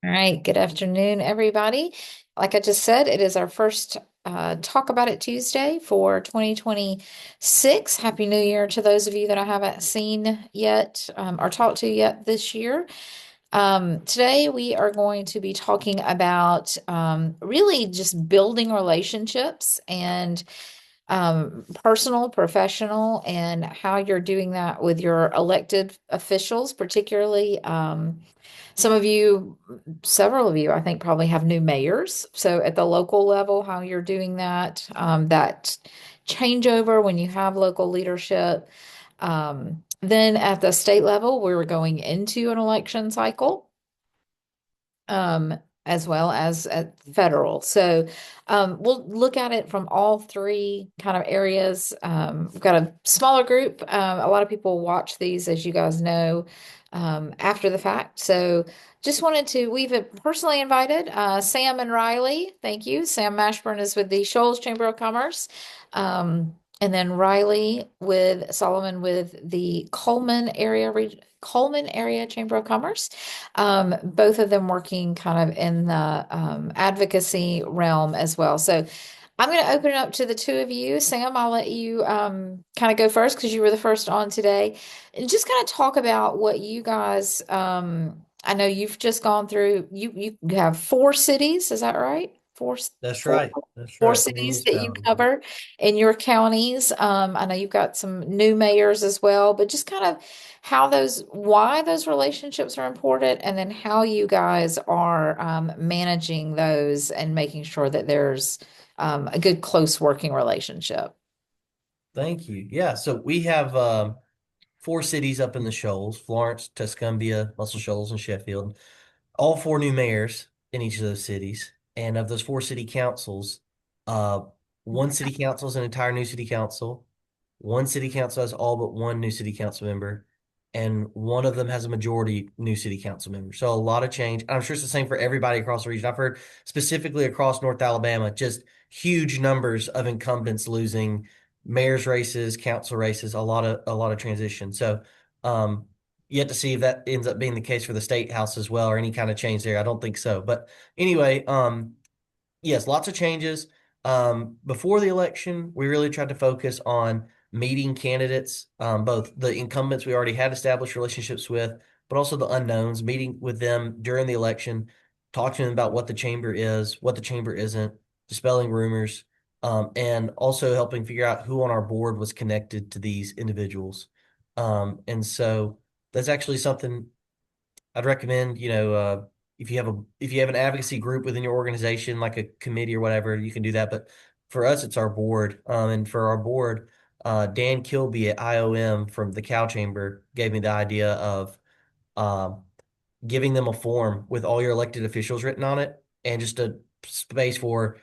All right, good afternoon, everybody. Like I just said, it is our first Talk About It Tuesday for 2026. Happy New Year to those of you that I haven't seen yet or talked to yet this year. Today, we are going to be talking about really just building relationships and personal, professional, and how you're doing that with your elected officials, particularly. Some of you, several of you, I think, probably have new mayors. So at the local level, how you're doing that, that changeover when you have local leadership. Then at the state level, we're going into an election cycle as well as at federal. So we'll look at it from all three kind of areas. We've got a smaller group. A lot of people watch these, as you guys know, after the fact. So just wanted to, we've personally invited Sam and Riley. Thank you. Sam Mashburn is with the Shoals Chamber of Commerce. And then Riley with Solomon with the Coleman area Chamber of Commerce. Both of them working kind of in the advocacy realm as well. So I'm going to open it up to the two of you. Sam, I'll let you kind of go first because you were the first on today. And just kind of talk about what you guys, I know you've just gone through, you have four cities, is that right? That's Four, right. That's four right. Four cities that you municipalities. cover in your counties. I know you've got some new mayors as well, but just kind of why those relationships are important, and then how you guys are managing those and making sure that there's a good, close working relationship. Thank you. Yeah. So we have four cities up in the Shoals: Florence, Tuscumbia, Muscle Shoals, and Sheffield. All four new mayors in each of those cities. And of those four city councils, uh, one city council is an entire new city council. One city council has all but one new city council member, and one of them has a majority new city council member. So a lot of change. I'm sure it's the same for everybody across the region. I've heard specifically across North Alabama, just huge numbers of incumbents losing mayor's races, council races, a lot of transition. So yet to see if that ends up being the case for the state house as well, or any kind of change there. I don't think so. But anyway, yes, lots of changes. Before the election, we really tried to focus on meeting candidates, both the incumbents we already had established relationships with, but also the unknowns, meeting with them during the election, talking to them about what the chamber is, what the chamber isn't, dispelling rumors, and also helping figure out who on our board was connected to these individuals. And so that's actually something I'd recommend, if you have an advocacy group within your organization, like a committee or whatever, you can do that. But for us, it's our board. And for our board, Dan Kilby at IOM from the Cow Chamber gave me the idea of um, giving them a form with all your elected officials written on it and just a space for,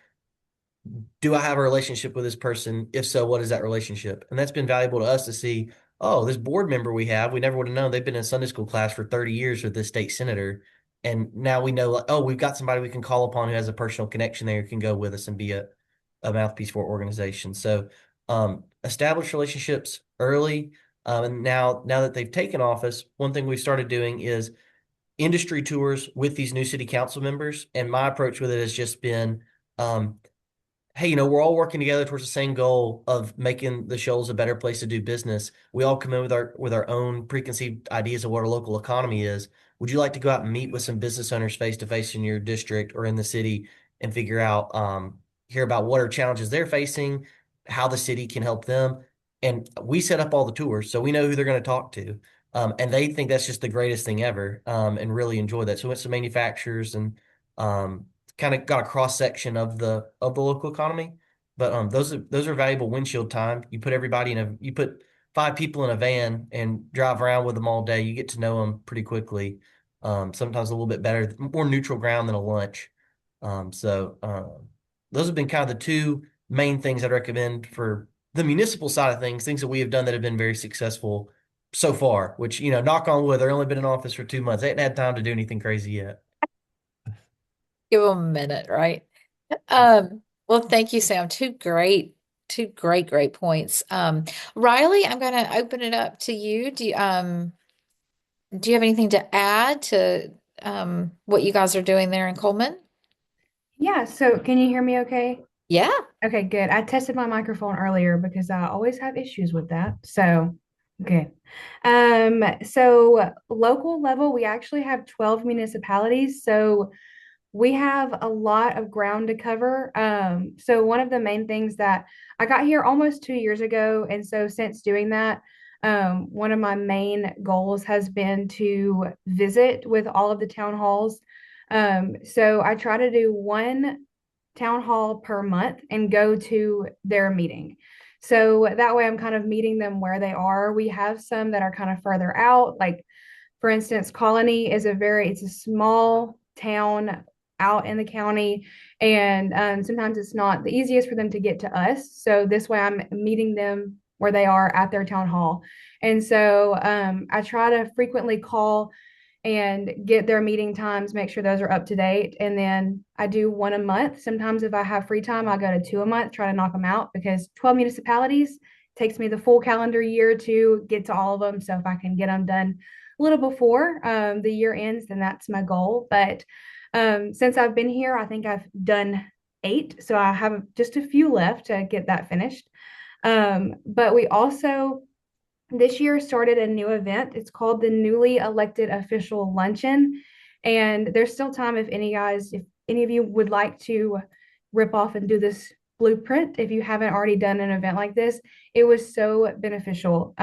do I have a relationship with this person? If so, what is that relationship? And that's been valuable to us to see, oh, this board member we have, we never would have known they've been in Sunday school class for 30 years with this state senator. And now we know, like, oh, we've got somebody we can call upon who has a personal connection there, who can go with us and be a mouthpiece for our organization. So establish relationships early. And now that they've taken office, one thing we've started doing is industry tours with these new city council members. And my approach with it has just been, um, hey, we're all working together towards the same goal of making the Shoals a better place to do business. We all come in with our own preconceived ideas of what a local economy is. Would you like to go out and meet with some business owners face to face in your district or in the city and figure out, hear about what are challenges they're facing, how the city can help them? And we set up all the tours, so we know who they're going to talk to. And they think that's just the greatest thing ever, and really enjoy that. So we went to manufacturers and um, kind of got a cross section of the local economy. But those are valuable windshield time. You put five people in a van and drive around with them all day. You get to know them pretty quickly. Sometimes a little bit better, more neutral ground than a lunch. Those have been kind of the two main things I'd recommend for the municipal side of things. Things that we have done that have been very successful so far. Which, knock on wood, they've only been in office for 2 months. They haven't had time to do anything crazy yet. Give them a minute, right? Well, thank you, Sam. Two great points. Riley, I'm going to open it up to you. Do you have anything to add to what you guys are doing there in Coleman? Yeah, so can you hear me okay? Yeah. Okay, good. I tested my microphone earlier because I always have issues with that. So, good. So local level, we actually have 12 municipalities. So we have a lot of ground to cover. So one of the main things that I got here almost 2 years ago, and so since doing that, one of my main goals has been to visit with all of the town halls. So I try to do one town hall per month and go to their meeting. So that way I'm kind of meeting them where they are. We have some that are kind of further out, like for instance, Colony is it's a small town out in the county, and sometimes it's not the easiest for them to get to us. So this way, I'm meeting them where they are at their town hall, and so I try to frequently call and get their meeting times, make sure those are up to date, and then I do one a month. Sometimes if I have free time, I'll go to two a month, try to knock them out because 12 municipalities takes me the full calendar year to get to all of them. So if I can get them done a little before the year ends, then that's my goal. But since I've been here, I think I've done eight. So I have just a few left to get that finished. But we also this year started a new event. It's called the Newly Elected Official Luncheon. And there's still time if any of you would like to rip off and do this blueprint, if you haven't already done an event like this, it was so beneficial.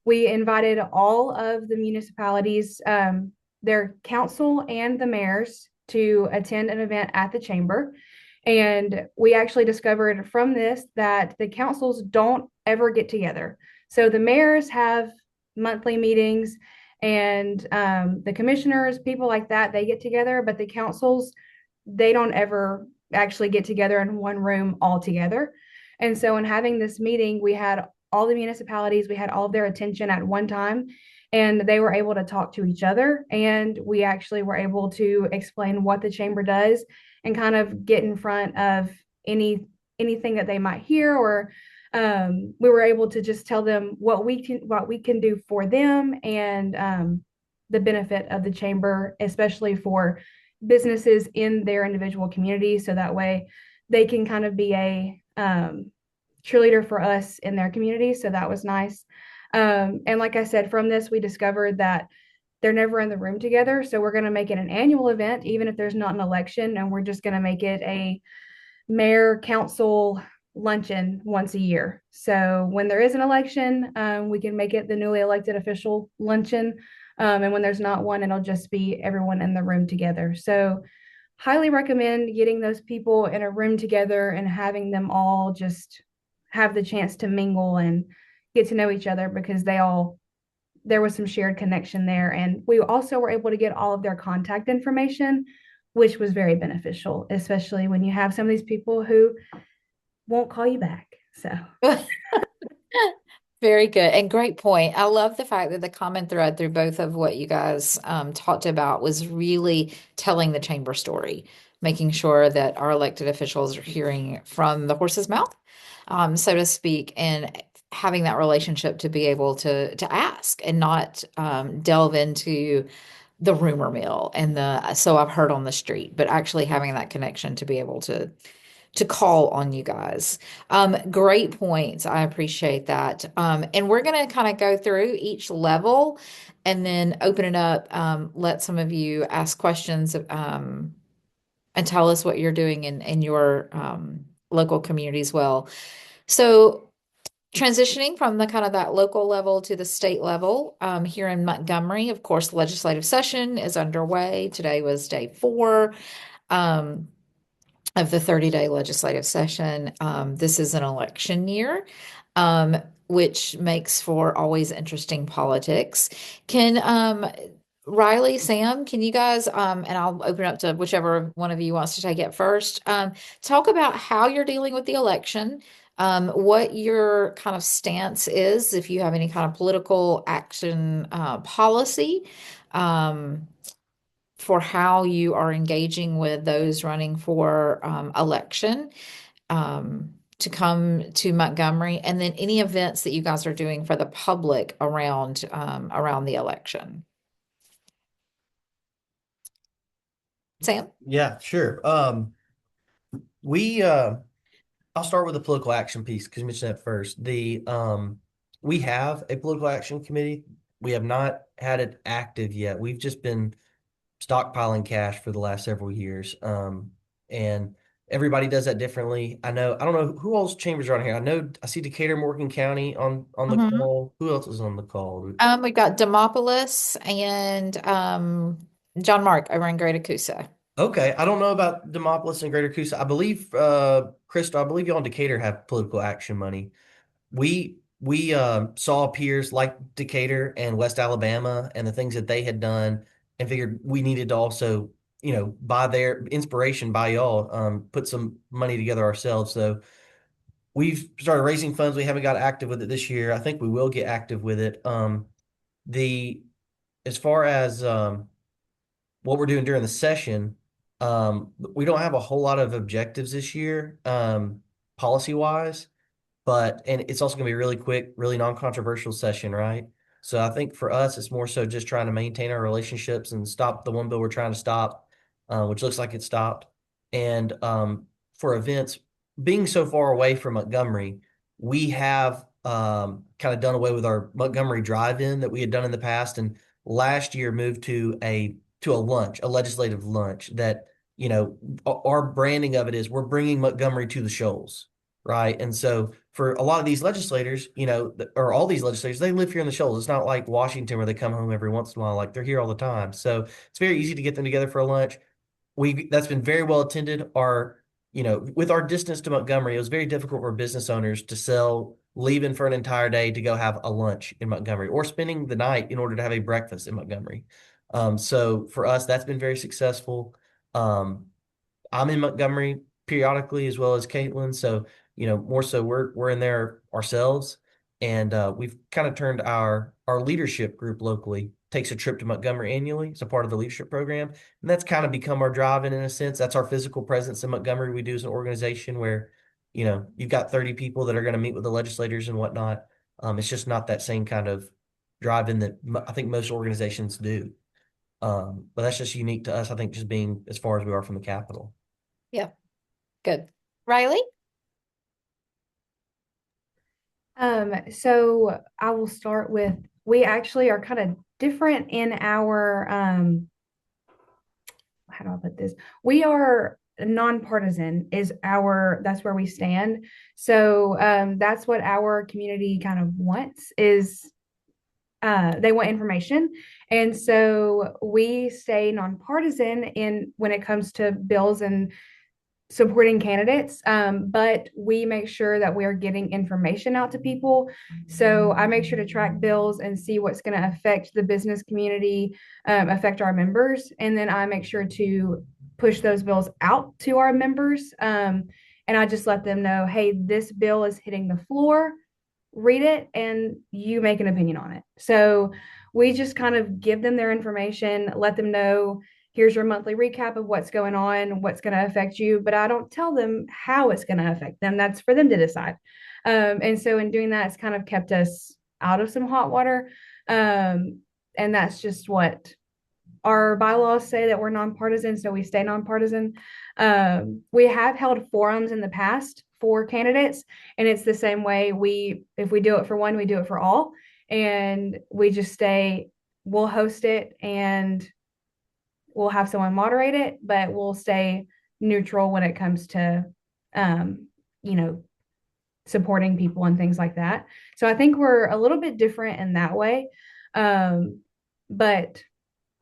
We invited all of the municipalities, their council and the mayors to attend an event at the chamber. And we actually discovered from this that the councils don't ever get together. So the mayors have monthly meetings, and the commissioners, people like that, they get together, but the councils, they don't ever actually get together in one room all together. And so, in having this meeting, we had all the municipalities, we had all of their attention at one time, and they were able to talk to each other. And we actually were able to explain what the chamber does and kind of get in front of anything that they might hear, or we were able to just tell them what we can do for them, and the benefit of the chamber, especially for businesses in their individual community, so that way they can kind of be a cheerleader for us in their community. So that was nice. And like I said, from this we discovered that they're never in the room together, so we're going to make it an annual event even if there's not an election, and we're just going to make it a mayor council luncheon once a year. So when there is an election, we can make it the newly elected official luncheon. And when there's not one, it'll just be everyone in the room together. So highly recommend getting those people in a room together and having them all just have the chance to mingle and get to know each other, because there was some shared connection there. And we also were able to get all of their contact information, which was very beneficial, especially when you have some of these people who won't call you back. So, Very good and great point. I love the fact that the common thread through both of what you guys talked about was really telling the chamber story, making sure that our elected officials are hearing from the horse's mouth, so to speak, and having that relationship to be able to ask and not delve into the rumor mill and the so I've heard on the street, but actually having that connection to be able to call on you guys. Great points. I appreciate that. And we're going to kind of go through each level and then open it up. Let some of you ask questions and tell us what you're doing in your local community as well. So, transitioning from the kind of that local level to the state level, here in Montgomery, of course, the legislative session is underway. Today was day 4. Um, of the 30-day legislative session. This is an election year, which makes for always interesting politics. Can Riley, Sam, can you guys, and I'll open up to whichever one of you wants to take it first, talk about how you're dealing with the election, what your kind of stance is, if you have any kind of political action policy. Um, for how you are engaging with those running for election to come to Montgomery, and then any events that you guys are doing for the public around the election. Sam? Yeah, sure. We I'll start with the political action piece because you mentioned that first. We have a political action committee. We have not had it active yet. We've just been stockpiling cash for the last several years. And everybody does that differently. I don't know who else chambers are on here. I know I see Decatur, Morgan County on the Mhm. call. Who else is on the call? We've got Demopolis and John Mark over in Greater Coosa. Okay, I don't know about Demopolis and Greater Coosa. I believe Crystal, I believe y'all in Decatur have political action money. We saw peers like Decatur and West Alabama and the things that they had done and figured we needed to also, by their inspiration by y'all, put some money together ourselves. So we've started raising funds. We haven't got active with it this year. I think we will get active with it. The as far as what we're doing during the session, we don't have a whole lot of objectives this year, policy wise. And it's also going to be a really quick, really non-controversial session, right? So I think for us, it's more so just trying to maintain our relationships and stop the one bill we're trying to stop, which looks like it stopped. And for events, being so far away from Montgomery, we have kind of done away with our Montgomery drive-in that we had done in the past, and last year moved to a lunch, a legislative lunch that, our branding of it is we're bringing Montgomery to the Shoals, right? And so for a lot of these legislators, or all these legislators, they live here in the Shoals. It's not like Washington where they come home every once in a while. Like they're here all the time. So it's very easy to get them together for a lunch. That's been very well attended. With our distance to Montgomery, it was very difficult for business owners to sell leaving for an entire day to go have a lunch in Montgomery or spending the night in order to have a breakfast in Montgomery. So for us, that's been very successful. Um, I'm in Montgomery periodically as well as Caitlin. So, more so we're in there ourselves. And we've kind of turned our leadership group locally takes a trip to Montgomery annually. It's a part of the leadership program. And that's kind of become our drive in a sense. That's our physical presence in Montgomery. We do as an organization where, you've got 30 people that are going to meet with the legislators and whatnot. It's just not that same kind of drive in that I think most organizations do. But that's just unique to us, I think, just being as far as we are from the Capitol. Yeah, good. Riley? So I will start with we actually are kind of different in our how do I put this? We are nonpartisan is our that's where we stand. So that's what our community kind of wants is they want information. And so we stay nonpartisan in when it comes to bills and supporting candidates, but we make sure that we are getting information out to people. So I make sure to track bills and see what's going to affect the business community, affect our members, and then I make sure to push those bills out to our members. And I just let them know, hey, this bill is hitting the floor. Read it and you make an opinion on it. So we just kind of give them their information, let them know here's your monthly recap of what's going on, what's going to affect you, but I don't tell them how it's going to affect them. That's for them to decide. And so in doing that, it's kind of kept us out of some hot water. And that's just what our bylaws say that we're nonpartisan, so we stay nonpartisan. We have held forums in the past for candidates, and it's the same way. If we do it for one, we do it for all, and we just stay. We'll host it, and we'll have someone moderate it, but we'll stay neutral when it comes to, um, you know, supporting people and things like that. So I think we're a little bit different in that way, but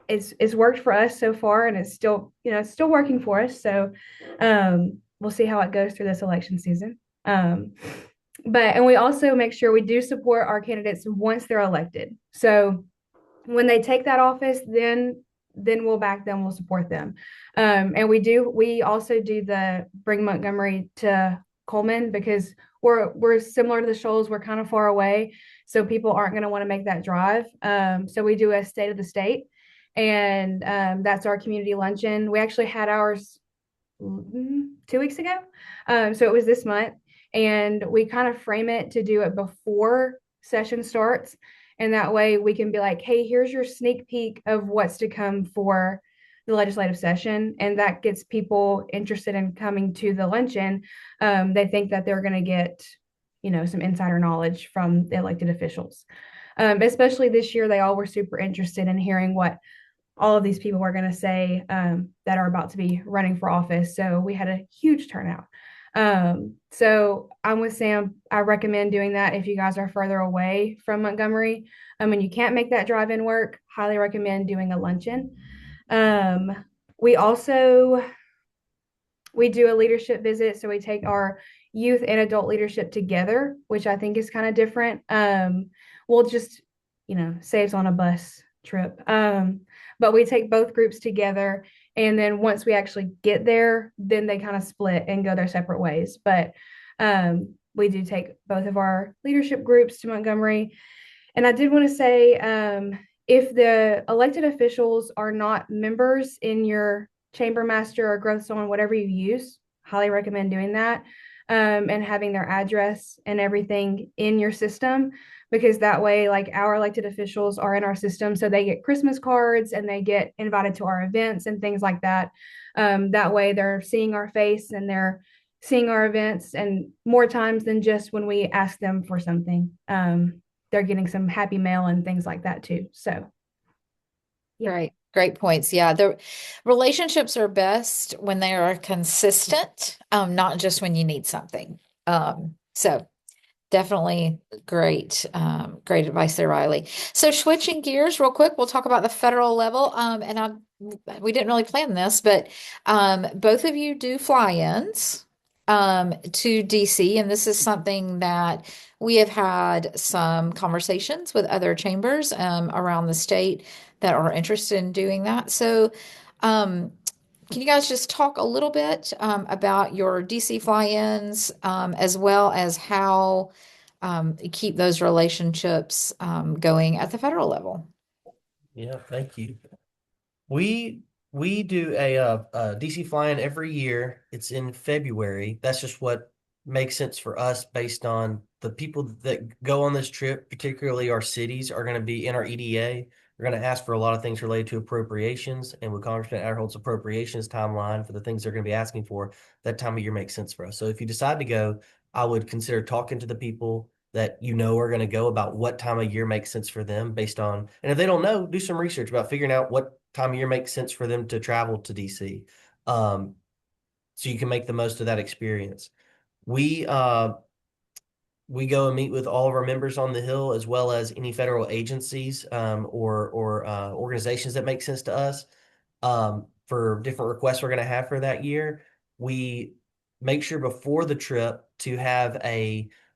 it's worked for us so far, and it's still it's still working for us. So we'll see how it goes through this election season. And we also make sure we do support our candidates once they're elected. So when they take that office, then we'll back them, we'll support them. And we also do the bring Montgomery to Coleman because we're similar to the Shoals. We're kind of far away, so people aren't going to want to make that drive. So we do a state of the state, and that's our community luncheon. We actually had ours 2 weeks ago, so it was this month, and we kind of frame it to do it before session starts, and that way we can be like, hey, here's your sneak peek of what's to come for the the legislative session, and that gets people interested in coming to the luncheon. They think that they're going to get, some insider knowledge from the elected officials. Especially this year, they all were super interested in hearing what all of these people were going to say that are about to be running for office. So we had a huge turnout. So I'm with Sam. I recommend doing that if you guys are further away from Montgomery. And you can't make that drive in work, highly recommend doing a luncheon. Um, we also we do a leadership visit, so we take our youth and adult leadership together, which I think is kind of different. We'll just, saves on a bus trip. But we take both groups together, and then once we actually get there, then they kind of split and go their separate ways. But we do take both of our leadership groups to Montgomery. And I did want to say, if the elected officials are not members in your chamber master or growth zone, whatever you use, highly recommend doing that, and having their address and everything in your system, because that way, like, our elected officials are in our system, so they get Christmas cards and they get invited to our events and things like that. That way, they're seeing our face and they're seeing our events, and more times than just when we ask them for something. They're getting some happy mail and things like that too. So, yeah. Great, great points. Yeah, the relationships are best when they are consistent, not just when you need something. So definitely great, great advice there, Riley. So switching gears real quick, we'll talk about the federal level. We didn't really plan this, but both of you do fly-ins to DC, and this is something that we have had some conversations with other chambers around the state that are interested in doing that. So, can you guys just talk a little bit about your DC fly-ins, as well as how you keep those relationships going at the federal level? Yeah, thank you. We we do a DC fly-in every year. It's in February. That's just what makes sense for us based on the people that go on this trip, particularly our cities, are going to be in our EDA. We're going to ask for a lot of things related to appropriations, and with Congressman Adderholt's appropriations timeline for the things they're going to be asking for, that time of year makes sense for us. So if you decide to go, I would consider talking to the people that you know are going to go about what time of year makes sense for them based on, and if they don't know, do some research about figuring out what time of year makes sense for them to travel to DC. Um, so you can make the most of that experience. We uh, we go and meet with all of our members on the Hill, as well as any federal agencies or organizations that make sense to us for different requests we're going to have for that year. We make sure before the trip to have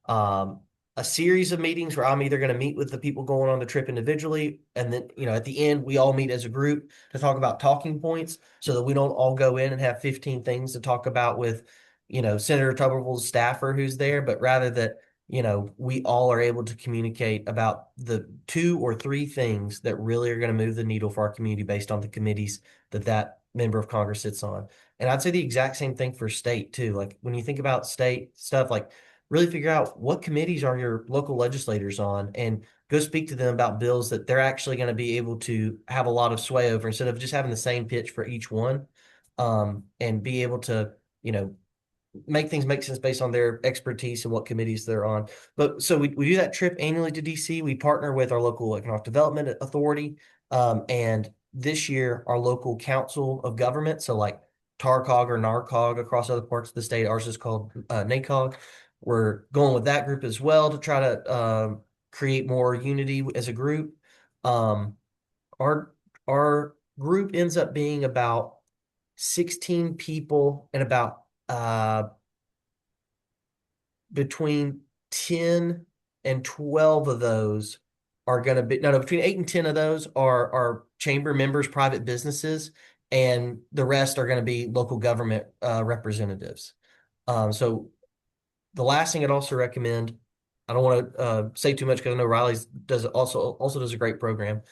um, a series of meetings where I'm either going to meet with the people going on the trip individually, and then at the end we all meet as a group to talk about talking points, so that we don't all go in and have 15 things to talk about with Senator Tuberville's staffer who's there, but rather that we all are able to communicate about the 2 or 3 things that really are going to move the needle for our community based on the committees that member of Congress sits on. And I'd say the exact same thing for state too. Like when you think about state stuff, like really figure out what committees are your local legislators on and go speak to them about bills that they're actually going to be able to have a lot of sway over instead of just having the same pitch for each one. And be able to, you know, make things make sense based on their expertise and what committees they're on. But so we do that trip annually to DC. We partner with our local economic development authority. And this year, our local council of government, so like TARCOG or NARCOG across other parts of the state, ours is called NACOG. We're going with that group as well to try to create more unity as a group. Um, our our group ends up being about 16 people and about between 10 and 12 of those are going to be no, between 8 and 10 of those are chamber members, private businesses, and the rest are going to be local government representatives. So the last thing I'd also recommend, I don't want to say too much because I know Riley's does also does a great program.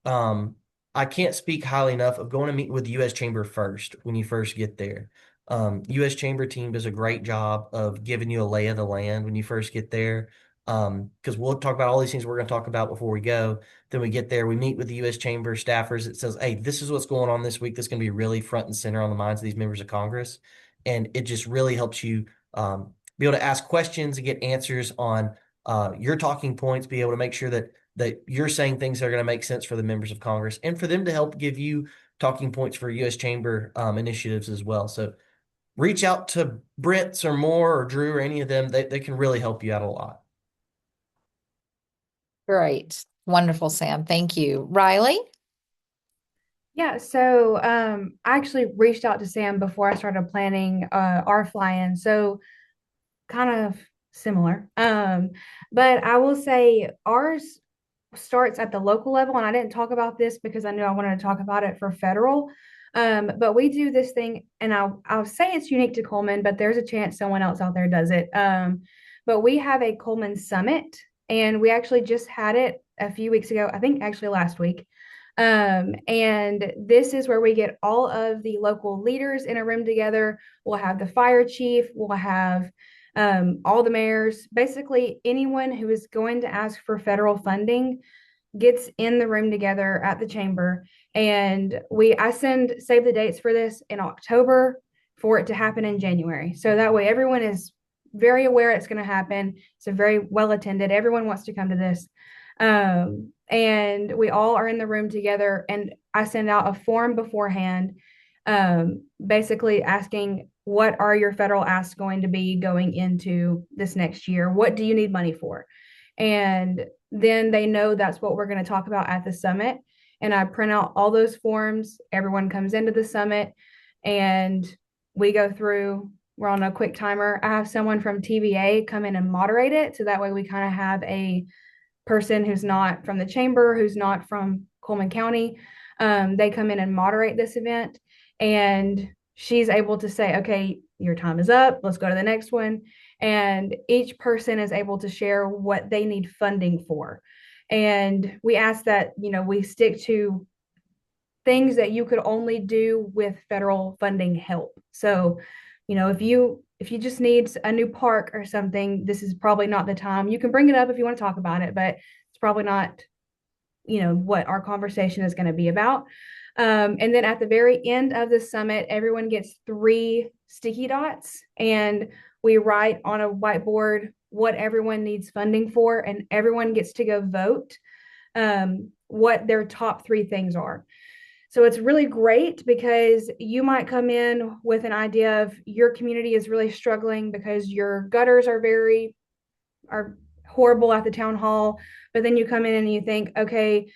Um, I can't speak highly enough of going to meet with the U.S. Chamber first when you first get there. U.S. Chamber team does a great job of giving you a lay of the land when you first get there. Because we'll talk about all these things we're going to talk about before we go. Then we get there, we meet with the U.S. Chamber staffers. It says, hey, this is what's going on this week. That's going to be really front and center on the minds of these members of Congress. And it just really helps you be able to ask questions and get answers on your talking points, be able to make sure that you're saying things that are going to make sense for the members of Congress and for them to help give you talking points for U.S. Chamber initiatives as well. So reach out to Brent's or Moore or Drew or any of them. They can really help you out a lot. Great. Wonderful, Sam. Thank you. Riley? Yeah, so I actually reached out to Sam before I started planning our fly-in. So kind of similar. But I will say ours starts at the local level, and I didn't talk about this because I knew I wanted to talk about it for federal. But we do this thing, and I'll say it's unique to Coleman, but there's a chance someone else out there does it. But we have a Coleman Summit, and we actually just had it a few weeks ago, I think actually last week. And this is where we get all of the local leaders in a room together. We'll have the fire chief, we'll have all the mayors, basically anyone who is going to ask for federal funding gets in the room together at the chamber. And I save the dates for this in October for it to happen in January. So that way everyone is very aware it's going to happen. It's a very well attended. Everyone wants to come to this. And we all are in the room together, and I send out a form beforehand, basically asking what are your federal asks going to be going into this next year? What do you need money for? And then they know that's what we're going to talk about at the summit. And I print out all those forms. Everyone comes into the summit and we go through. We're on a quick timer. I have someone from TVA come in and moderate it. So that way we kind of have a person who's not from the chamber, who's not from Coleman County. They come in and moderate this event. And she's able to say, okay, your time is up. Let's go to the next one. And each person is able to share what they need funding for. And we ask that, we stick to things that you could only do with federal funding help. So, if you just need a new park or something, this is probably not the time. You can bring it up if you want to talk about it, but it's probably not, what our conversation is going to be about. And then at the very end of the summit, everyone gets 3 sticky dots, and we write on a whiteboard what everyone needs funding for, and everyone gets to go vote what their top 3 things are. So it's really great because you might come in with an idea of your community is really struggling because your gutters are horrible at the town hall, but then you come in and you think, okay,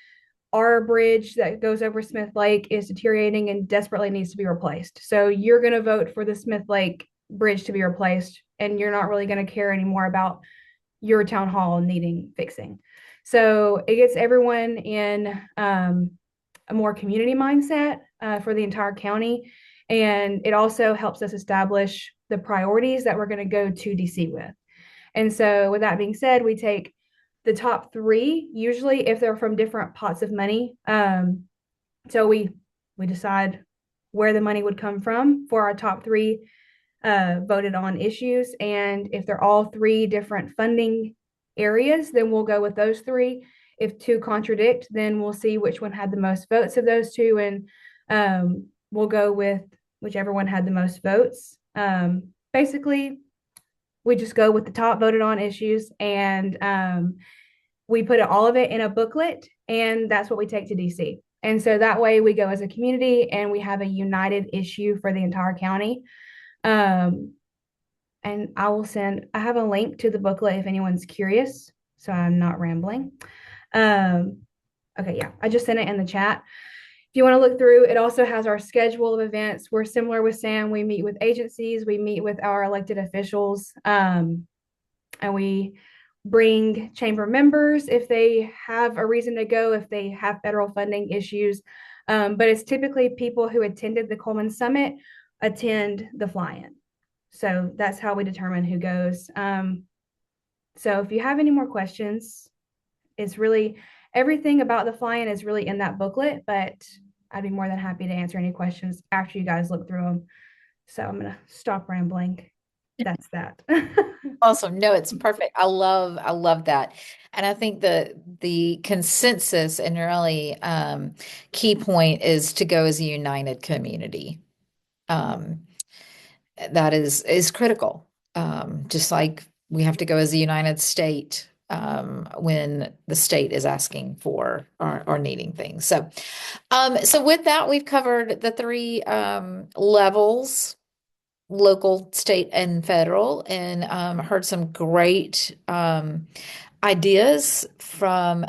our bridge that goes over Smith Lake is deteriorating and desperately needs to be replaced. So you're going to vote for the Smith Lake bridge to be replaced, and you're not really going to care anymore about your town hall needing fixing. So it gets everyone in a more community mindset for the entire county. And it also helps us establish the priorities that we're going to go to DC with. And so, with that being said, we take the top 3, usually if they're from different pots of money. So we decide where the money would come from for our top 3 voted on issues. And if they're all 3 different funding areas, then we'll go with those 3. If 2 contradict, then we'll see which one had the most votes of those 2, and we'll go with whichever one had the most votes. Basically, we just go with the top voted on issues, and we put all of it in a booklet, and that's what we take to DC. And so that way we go as a community and we have a united issue for the entire county. And I have a link to the booklet if anyone's curious, so I'm not rambling. Okay, yeah, I just sent it in the chat. If you want to look through, it also has our schedule of events. We're similar with Sam. We meet with agencies, we meet with our elected officials, and we bring chamber members if they have a reason to go, if they have federal funding issues. But it's typically people who attended the Coleman Summit attend the fly-in. So that's how we determine who goes. So if you have any more questions, it's really everything about the fly-in is really in that booklet, but I'd be more than happy to answer any questions after you guys look through them. So I'm going to stop rambling. that's that. Awesome. No, it's perfect. I love that. And I think the consensus and really key point is to go as a united community. Um, that is critical. Just like we have to go as a united state when the state is asking for or needing things. So with that, we've covered the three levels, local, state, and federal, and heard some great ideas from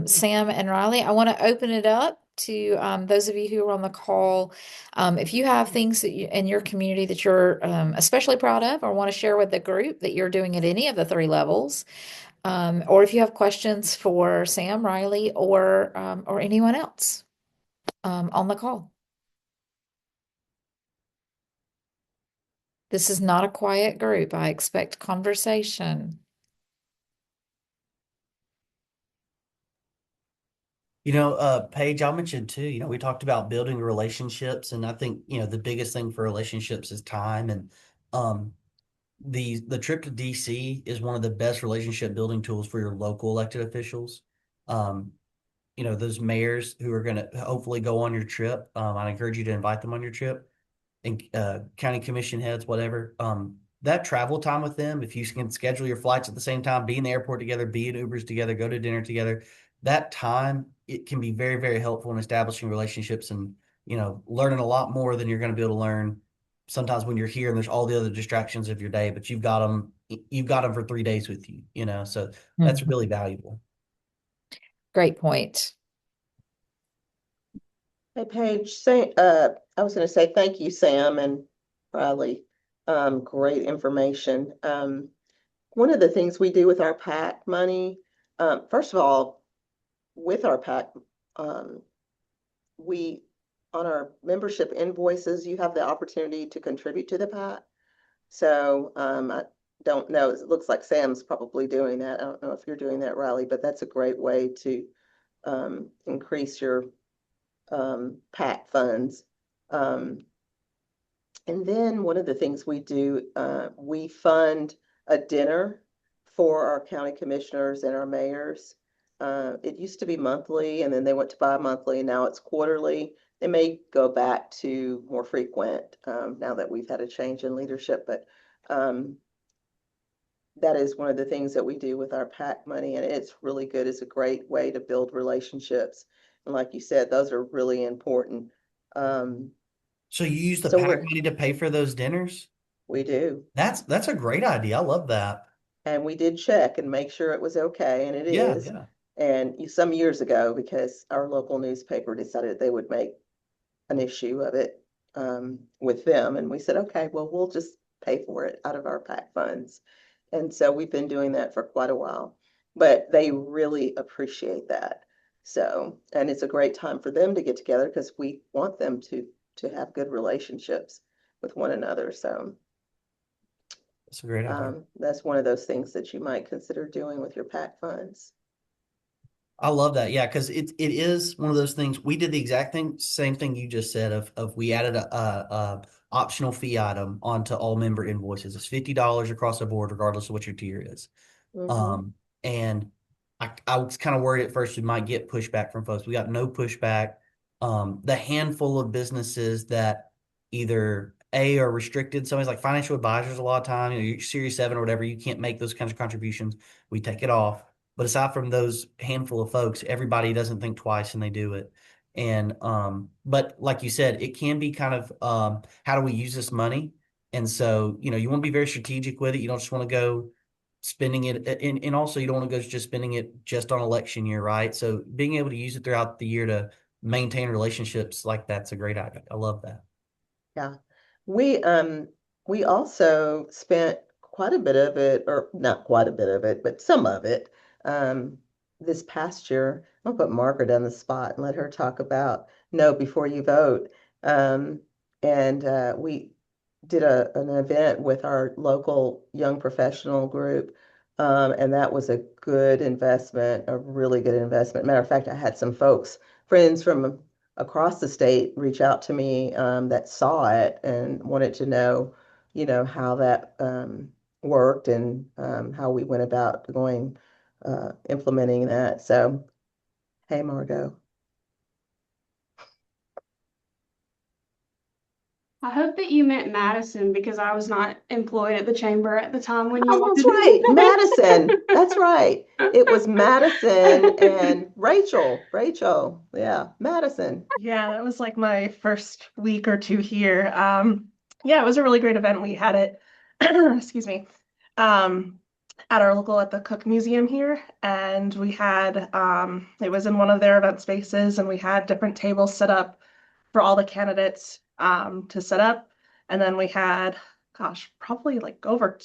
Sam and Riley. I want to open it up to those of you who are on the call. If you have things that in your community that you're especially proud of or want to share with the group that you're doing at any of the three levels, or if you have questions for Sam, Riley, or anyone else on the call. This is not a quiet group. I expect conversation. Paige, I'll mention too, we talked about building relationships, and I think, the biggest thing for relationships is time. And um, the trip to DC is one of the best relationship building tools for your local elected officials. Um, those mayors who are going to hopefully go on your trip, I encourage you to invite them on your trip, and county commission heads, whatever. That travel time with them, if you can schedule your flights at the same time, be in the airport together, be in Ubers together, go to dinner together, that time, it can be very, very helpful in establishing relationships and, learning a lot more than you're going to be able to learn sometimes when you're here and there's all the other distractions of your day, but you've got them for 3 days with you, so that's Mhm. really valuable. Great point. Hey, Paige, I was going to say thank you, Sam and Riley. Great information. One of the things we do with our PAC money, first of all, with our PAC, um, we, on our membership invoices, you have the opportunity to contribute to the PAC. So I don't know, it looks like Sam's probably doing that. I don't know if you're doing that, Riley, but that's a great way to increase your PAC funds. Um, and then one of the things we do, we fund a dinner for our county commissioners and our mayors. It used to be monthly, and then they went to bi-monthly, and now it's quarterly. They may go back to more frequent now that we've had a change in leadership, but that is one of the things that we do with our PAC money, and it's really good. It's a great way to build relationships. And like you said, those are really important. Um, So you use the so PAC we're, money to pay for those dinners? we do. That's a great idea. I love that. And we did check and make sure it was okay, and it Yeah, is. yeah. And some years ago, because our local newspaper decided they would make an issue of it with them, and we said, okay, well, we'll just pay for it out of our PAC funds. And so we've been doing that for quite a while, but they really appreciate that. So, and it's a great time for them to get together because we want them to have good relationships with one another. So That's a great idea. that's one of those things that you might consider doing with your PAC funds. I love that. Yeah, because it is one of those things. We did the exact same thing you just said of we added a optional fee item onto all member invoices. It's $50 across the board, regardless of what your tier is. Mm-hmm. And I was kind of worried at first we might get pushback from folks. We got no pushback. The handful of businesses that either A are restricted, somebody's like financial advisors a lot of time, you're Series 7 or whatever, you can't make those kinds of contributions. We take it off. But aside from those handful of folks, everybody doesn't think twice and they do it. And but like you said, it can be kind of how do we use this money? And so, you want to be very strategic with it. You don't just want to go spending it, and also you don't want to go just spending it just on election year, right? So being able to use it throughout the year to maintain relationships like that's a great idea. I love that. Yeah. We um we also spent quite a bit of it, or not quite a bit of it, but some of it, um, this past year. I'll put Margaret on the spot and let her talk about no before you vote. Um, and we did an event with our local young professional group. And that was a good investment, a really good investment. Matter of fact, I had some folks, friends from across the state reach out to me that saw it and wanted to know how that worked and how we went about implementing that. So, hey, Margot. I hope that you meant Madison because I was not employed at the chamber at the time when you Oh, that's wanted right. Madison. That's it. right. It was Madison and Rachel. Rachel. Yeah, Madison. Yeah, that was like my first week or two here. Yeah, it was a really great event. We had it, excuse me, um, at the Cook Museum here, and we had it was in one of their event spaces, and we had different tables set up for all the candidates to set up, and then we had, gosh, probably like over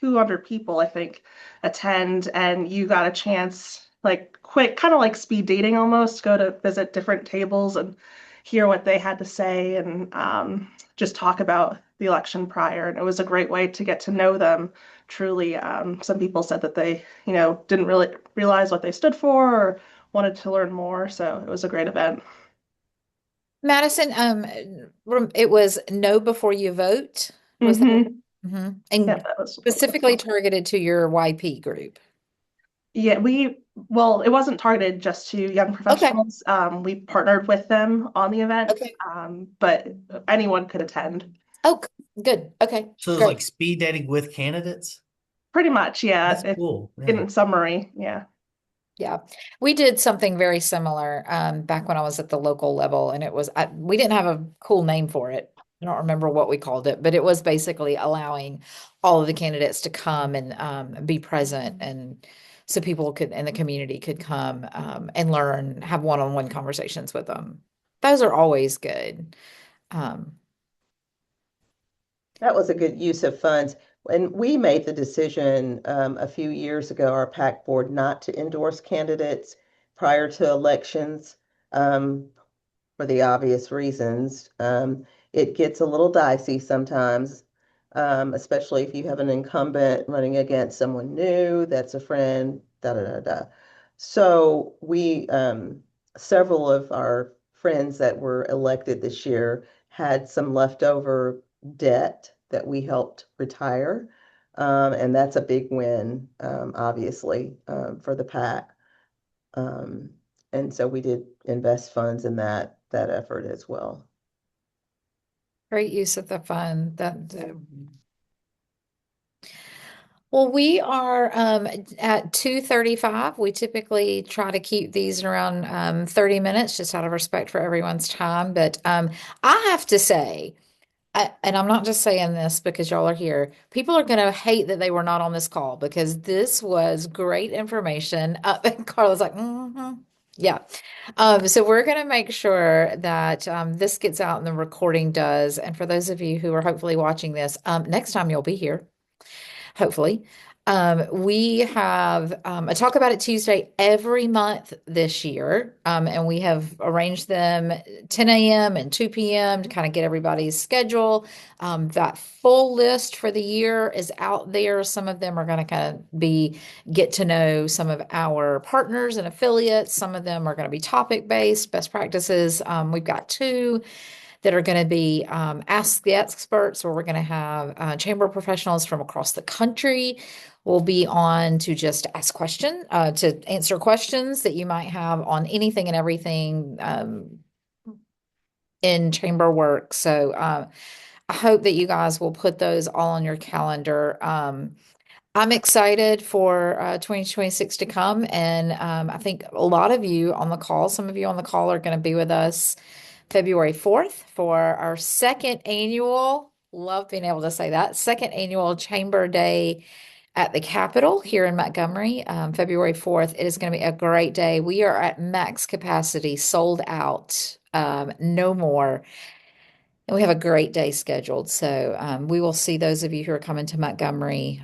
200 people, I think, attend, and you got a chance, like quick, kind of like speed dating almost, go to visit different tables and hear what they had to say and just talk about the election prior. And it was a great way to get to know them truly. Some people said that they, didn't really realize what they stood for or wanted to learn more. So it was a great event. Madison, it was know before you vote. Was that? Hmm. Yeah, And that was what it specifically was. targeted to your YP group. Yeah, well, it wasn't targeted just to young Okay. professionals. We partnered with them on the event, Okay. but anyone could attend. Oh, good. Okay. So it's Great. like speed dating with candidates. Pretty much, yeah. That's cool. Yeah. In summary, yeah. Yeah, we did something very similar back when I was at the local level, and we didn't have a cool name for it. I don't remember what we called it, but it was basically allowing all of the candidates to come and be present, and so people could in the community could come and learn, have one-on-one conversations with them. Those are always good. Um, That was a good use of funds. And we made the decision a few years ago, our PAC board, not to endorse candidates prior to elections. For the obvious reasons. It gets a little dicey sometimes, especially if you have an incumbent running against someone new that's a friend, da da da da. So several of our friends that were elected this year had some leftover debt that we helped retire. And that's a big win, obviously, for the PAC. Um, and so we did invest funds in that effort as well. Great use of the fund. Well, we are at 2:35. We typically try to keep these around 30 minutes just out of respect for everyone's time. But I have to say, and I'm not just saying this because y'all are here, people are going to hate that they were not on this call because this was great information. And Carla's like, yeah. So we're going to make sure that this gets out and the recording does. And for those of you who are hopefully watching this, next time you'll be here hopefully. We have a Talk About It Tuesday every month this year, and we have arranged them 10 a.m. and 2 p.m. to kind of get everybody's schedule. That full list for the year is out there. Some of them are going to kind of get to know some of our partners and affiliates. Some of them are going to be topic based, best practices. We've got two that are going to be Ask the Experts, where we're going to have chamber professionals from across the country. Will be on to just ask questions, to answer questions that you might have on anything and everything in chamber work. So I hope that you guys will put those all on your calendar. I'm excited for 2026 to come. And I think a lot of you on the call, some of you on the call are going to be with us February 4th for our second annual, love being able to say that, second annual Chamber Day at the Capitol here in Montgomery, February 4th. It is going to be a great day. We are at max capacity, sold out, no more. And we have a great day scheduled. So we will see those of you who are coming to Montgomery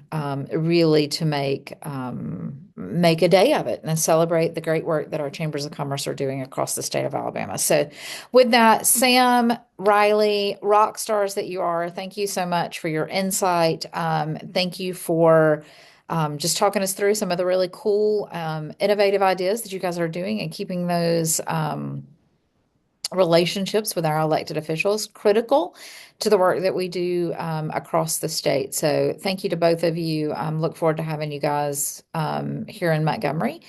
really to make a day of it and celebrate the great work that our chambers of commerce are doing across the state of Alabama. So with that, Sam, Riley, rock stars that you are, thank you so much for your insight. Thank you for just talking us through some of the really cool, innovative ideas that you guys are doing and keeping those relationships with our elected officials, critical to the work that we do across the state. So thank you to both of you. Look forward to having you guys here in Montgomery.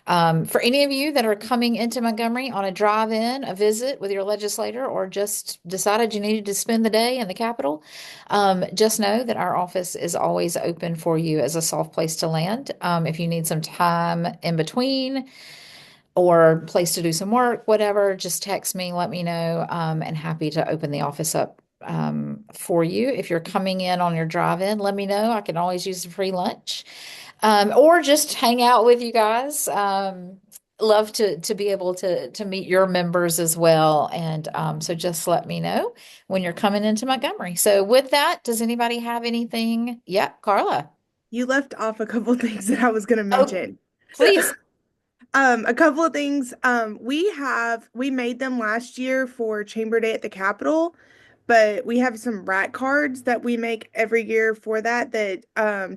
For any of you that are coming into Montgomery on a drive-in, a visit with your legislator, or just decided you needed to spend the day in the Capitol, just know that our office is always open for you as a soft place to land. If you need some time in between, or place to do some work, whatever, just text me, let me know, and happy to open the office up for you. If you're coming in on your drive-in, let me know. I can always use a free lunch, or just hang out with you guys. Love to be able to meet your members as well, and so just let me know when you're coming into Montgomery. So with that, does anybody have anything? Yeah, Carla. You left off a couple things that I was going to Oh, mention. please. A couple of things. We made them last year for Chamber Day at the Capitol, but we have some rat cards that we make every year for that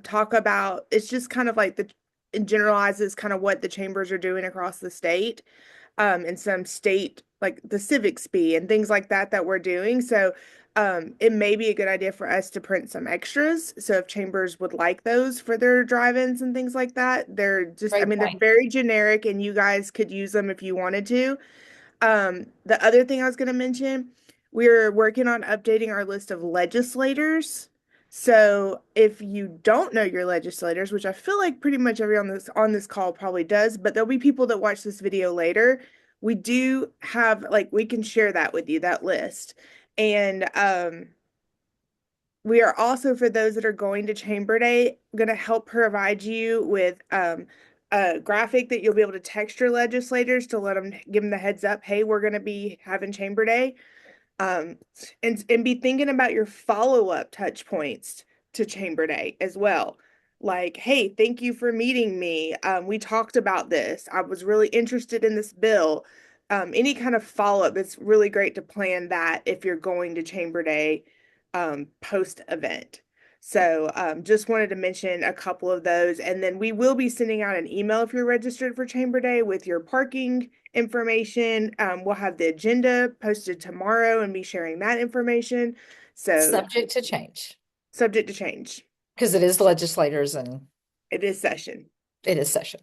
talk about it's just kind of like it generalizes kind of what the chambers are doing across the state, and some state like the civics bee and things like that we're doing. So it may be a good idea for us to print some extras. So if chambers would like those for their drive-ins and things like that, they're just, I Great mean, they're point. very generic and you guys could use them if you wanted to. The other thing I was going to mention, we're working on updating our list of legislators. So if you don't know your legislators, which I feel like pretty much everyone on this call probably does, but there'll be people that watch this video later. We do have like we can share that with you, that list. And we are also, for those that are going to Chamber Day, going to help provide you with a graphic that you'll be able to text your legislators to let them give them the heads up. Hey, we're going to be having Chamber Day, um, and be thinking about your follow-up touch points to Chamber Day as well. Like, hey, thank you for meeting me. We talked about this. I was really interested in this bill. Any kind of follow-up, it's really great to plan that if you're going to Chamber Day post event. So just wanted to mention a couple of those. And then we will be sending out an email if you're registered for Chamber Day with your parking information. We'll have the agenda posted tomorrow and be sharing that information. So Subject to change subject to change. because it is legislators and It is session. it is session.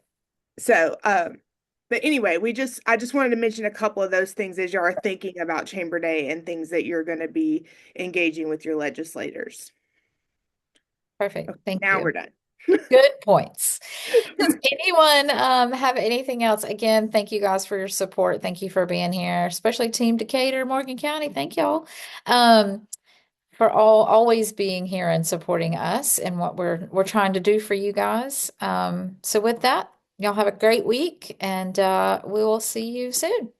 So but anyway, I just wanted to mention a couple of those things as you are thinking about Chamber Day and things that you're going to be engaging with your legislators. Perfect. Okay, Thank now you. we're done. Good points. Does anyone have anything else? Again, thank you guys for your support. Thank you for being here, especially Team Decatur, Morgan County. Thank y'all for always being here and supporting us and what we're trying to do for you guys. So with that, y'all have a great week, and we will see you soon.